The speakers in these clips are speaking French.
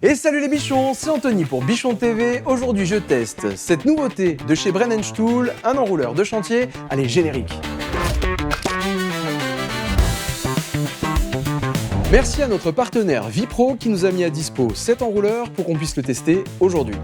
Et salut les bichons, c'est Anthony pour Bichon TV. Aujourd'hui je teste cette nouveauté de chez Brennenstuhl, un enrouleur de chantier. Allez, générique. Merci à notre partenaire Vipro qui nous a mis à dispo cet enrouleur pour qu'on puisse le tester aujourd'hui.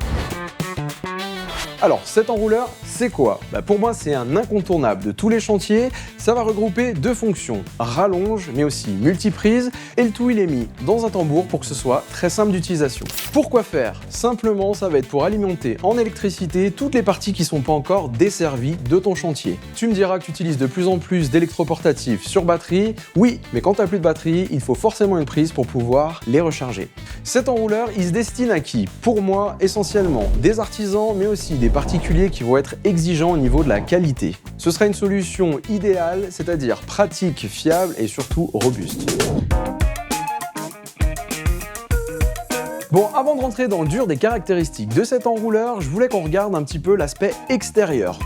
Alors, cet enrouleur, c'est quoi? Pour moi, c'est un incontournable de tous les chantiers. Ça va regrouper deux fonctions, rallonge, mais aussi multiprise, et le tout, il est mis dans un tambour pour que ce soit très simple d'utilisation. Pourquoi faire? Simplement, ça va être pour alimenter en électricité toutes les parties qui ne sont pas encore desservies de ton chantier. Tu me diras que tu utilises de plus en plus d'électroportatifs sur batterie. Oui, mais quand tu n'as plus de batterie, il faut forcément une prise pour pouvoir les recharger. Cet enrouleur, il se destine à qui? Pour moi, essentiellement des artisans, mais aussi des particuliers qui vont être exigeants au niveau de la qualité. Ce sera une solution idéale, c'est-à-dire pratique, fiable et surtout robuste. Bon, avant de rentrer dans le dur des caractéristiques de cet enrouleur, je voulais qu'on regarde un petit peu l'aspect extérieur.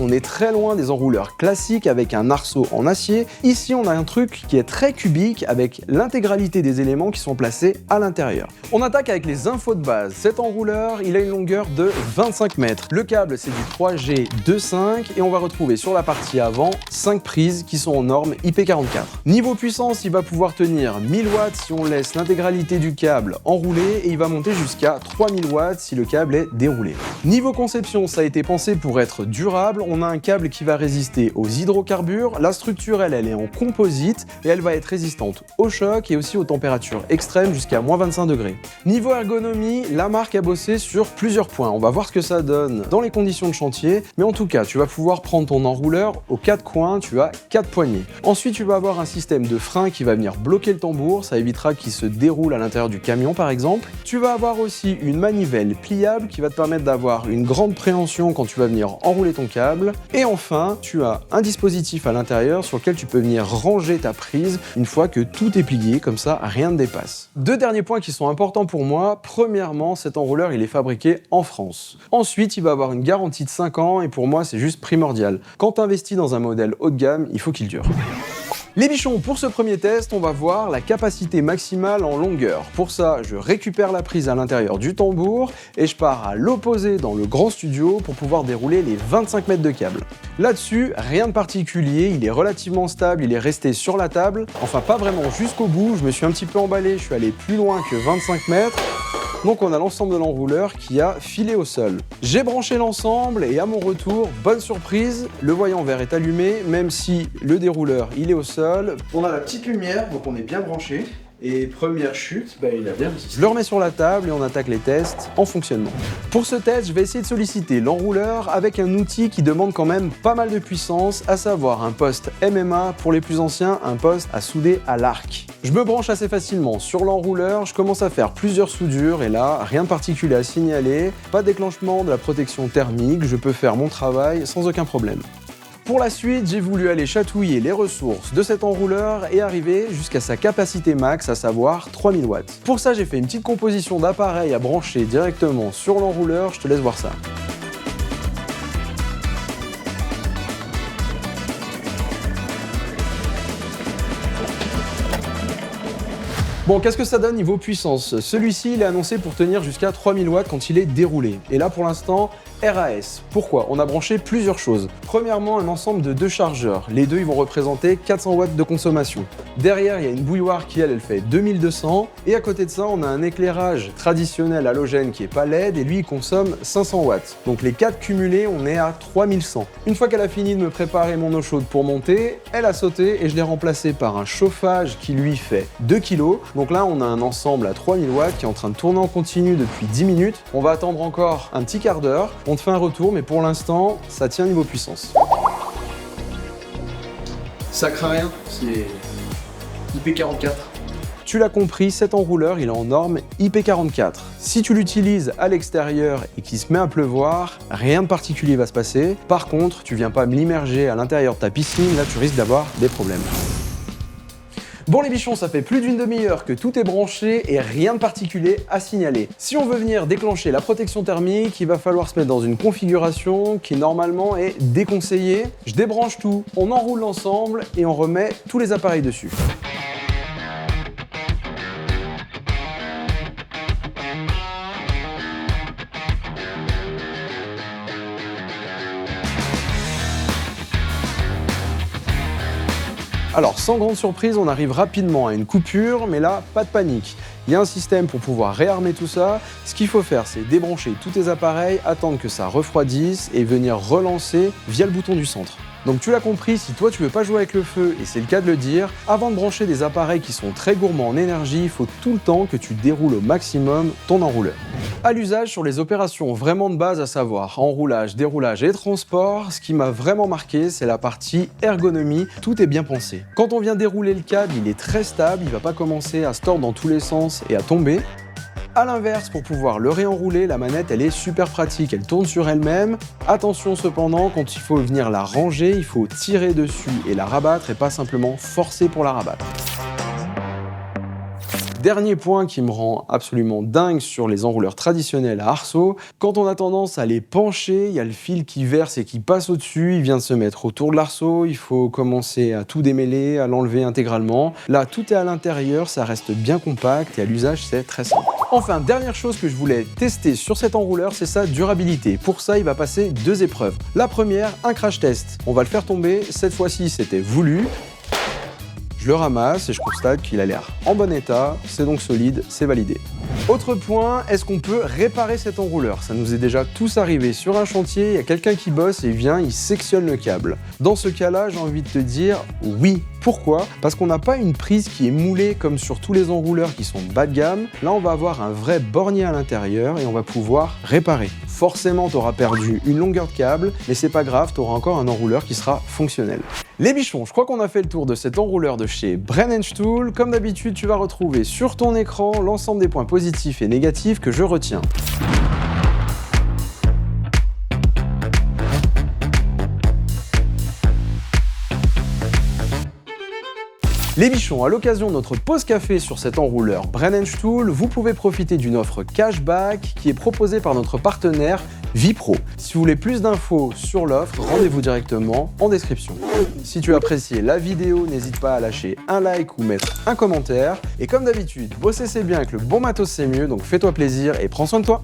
On est très loin des enrouleurs classiques avec un arceau en acier. Ici, on a un truc qui est très cubique avec l'intégralité des éléments qui sont placés à l'intérieur. On attaque avec les infos de base. Cet enrouleur, il a une longueur de 25 mètres. Le câble, c'est du 3G 2.5 et on va retrouver sur la partie avant 5 prises qui sont en norme IP44. Niveau puissance, il va pouvoir tenir 1000 watts si on laisse l'intégralité du câble enroulé et il va monter jusqu'à 3000 watts si le câble est déroulé. Niveau conception, ça a été pensé pour être durable. On a un câble qui va résister aux hydrocarbures. La structure, elle est en composite et elle va être résistante au choc et aussi aux températures extrêmes jusqu'à moins 25 degrés. Niveau ergonomie, la marque a bossé sur plusieurs points. On va voir ce que ça donne dans les conditions de chantier, mais en tout cas, tu vas pouvoir prendre ton enrouleur aux 4 coins, tu as 4 poignées. Ensuite, tu vas avoir un système de frein qui va venir bloquer le tambour, ça évitera qu'il se déroule à l'intérieur du camion par exemple. Tu vas avoir aussi une manivelle pliable qui va te permettre d'avoir une grande préhension quand tu vas venir enrouler ton câble. Et enfin, tu as un dispositif à l'intérieur sur lequel tu peux venir ranger ta prise une fois que tout est plié, comme ça rien ne dépasse. Deux derniers points qui sont importants pour moi. Premièrement, cet enrouleur il est fabriqué en France. Ensuite, il va avoir une garantie de 5 ans et pour moi c'est juste primordial. Quand tu investis dans un modèle haut de gamme, il faut qu'il dure. Les bichons, pour ce premier test, on va voir la capacité maximale en longueur. Pour ça, je récupère la prise à l'intérieur du tambour et je pars à l'opposé dans le grand studio pour pouvoir dérouler les 25 mètres de câble. Là-dessus, rien de particulier, il est relativement stable, il est resté sur la table. Enfin, pas vraiment jusqu'au bout, je me suis un petit peu emballé, je suis allé plus loin que 25 mètres. Donc on a l'ensemble de l'enrouleur qui a filé au sol. J'ai branché l'ensemble et à mon retour, bonne surprise, le voyant vert est allumé, même si le dérouleur il est au sol. On a la petite lumière, donc on est bien branché. Et première chute, il a bien résisté. Je le remets sur la table et on attaque les tests en fonctionnement. Pour ce test, je vais essayer de solliciter l'enrouleur avec un outil qui demande quand même pas mal de puissance, à savoir un poste MMA pour les plus anciens, un poste à souder à l'arc. Je me branche assez facilement sur l'enrouleur, je commence à faire plusieurs soudures et là, rien de particulier à signaler, pas de déclenchement de la protection thermique, je peux faire mon travail sans aucun problème. Pour la suite, j'ai voulu aller chatouiller les ressources de cet enrouleur et arriver jusqu'à sa capacité max, à savoir 3000 watts. Pour ça, j'ai fait une petite composition d'appareils à brancher directement sur l'enrouleur, je te laisse voir ça. Bon, qu'est-ce que ça donne niveau puissance? Celui-ci, il est annoncé pour tenir jusqu'à 3000 watts quand il est déroulé. Et là, pour l'instant, RAS. Pourquoi? On a branché plusieurs choses. Premièrement, un ensemble de 2 chargeurs. Les deux, ils vont représenter 400 watts de consommation. Derrière, il y a une bouilloire qui, elle fait 2200. Et à côté de ça, on a un éclairage traditionnel halogène qui est pas LED et lui, il consomme 500 watts. Donc les 4 cumulés, on est à 3100. Une fois qu'elle a fini de me préparer mon eau chaude pour monter, elle a sauté et je l'ai remplacé par un chauffage qui lui fait 2 kg. Donc là, on a un ensemble à 3000 watts qui est en train de tourner en continu depuis 10 minutes. On va attendre encore un petit quart d'heure. On te fait un retour, mais pour l'instant, ça tient niveau puissance. Ça craint rien, c'est IP44. Tu l'as compris, cet enrouleur, il est en norme IP44. Si tu l'utilises à l'extérieur et qu'il se met à pleuvoir, rien de particulier va se passer. Par contre, tu viens pas me l'immerger à l'intérieur de ta piscine, là tu risques d'avoir des problèmes. Bon les bichons, ça fait plus d'une demi-heure que tout est branché et rien de particulier à signaler. Si on veut venir déclencher la protection thermique, il va falloir se mettre dans une configuration qui normalement est déconseillée. Je débranche tout, on enroule l'ensemble et on remet tous les appareils dessus. Alors sans grande surprise, on arrive rapidement à une coupure, mais là, pas de panique. Il y a un système pour pouvoir réarmer tout ça. Ce qu'il faut faire, c'est débrancher tous tes appareils, attendre que ça refroidisse et venir relancer via le bouton du centre. Donc tu l'as compris, si toi tu veux pas jouer avec le feu, et c'est le cas de le dire, avant de brancher des appareils qui sont très gourmands en énergie, il faut tout le temps que tu déroules au maximum ton enrouleur. À l'usage sur les opérations vraiment de base, à savoir enroulage, déroulage et transport, ce qui m'a vraiment marqué, c'est la partie ergonomie, tout est bien pensé. Quand on vient dérouler le câble, il est très stable, il va pas commencer à se tordre dans tous les sens et à tomber. A l'inverse, pour pouvoir le réenrouler, la manette elle est super pratique, elle tourne sur elle-même. Attention cependant, quand il faut venir la ranger, il faut tirer dessus et la rabattre et pas simplement forcer pour la rabattre. Dernier point qui me rend absolument dingue sur les enrouleurs traditionnels à arceaux, quand on a tendance à les pencher, il y a le fil qui verse et qui passe au-dessus, il vient de se mettre autour de l'arceau, il faut commencer à tout démêler, à l'enlever intégralement. Là, tout est à l'intérieur, ça reste bien compact et à l'usage, c'est très simple. Enfin, dernière chose que je voulais tester sur cet enrouleur, c'est sa durabilité. Pour ça, il va passer 2 épreuves. La première, un crash test. On va le faire tomber, cette fois-ci, c'était voulu. Je le ramasse et je constate qu'il a l'air en bon état, c'est donc solide, c'est validé. Autre point, est-ce qu'on peut réparer cet enrouleur? Ça nous est déjà tous arrivé sur un chantier, il y a quelqu'un qui bosse et vient, il sectionne le câble. Dans ce cas-là, j'ai envie de te dire oui. Pourquoi? Parce qu'on n'a pas une prise qui est moulée comme sur tous les enrouleurs qui sont bas de gamme. Là, on va avoir un vrai bornier à l'intérieur et on va pouvoir réparer. Forcément, tu auras perdu une longueur de câble, mais c'est pas grave, tu auras encore un enrouleur qui sera fonctionnel. Les bichons, je crois qu'on a fait le tour de cet enrouleur de chez Brand & Tool. Comme d'habitude, tu vas retrouver sur ton écran l'ensemble des points positifs et négatifs que je retiens. Les bichons, à l'occasion de notre pause café sur cet enrouleur Brand & Tool, vous pouvez profiter d'une offre cashback qui est proposée par notre partenaire Vipro. Si vous voulez plus d'infos sur l'offre, rendez-vous directement en description. Si tu as apprécié la vidéo, n'hésite pas à lâcher un like ou mettre un commentaire. Et comme d'habitude, bosser c'est bien, avec le bon matos c'est mieux, donc fais-toi plaisir et prends soin de toi.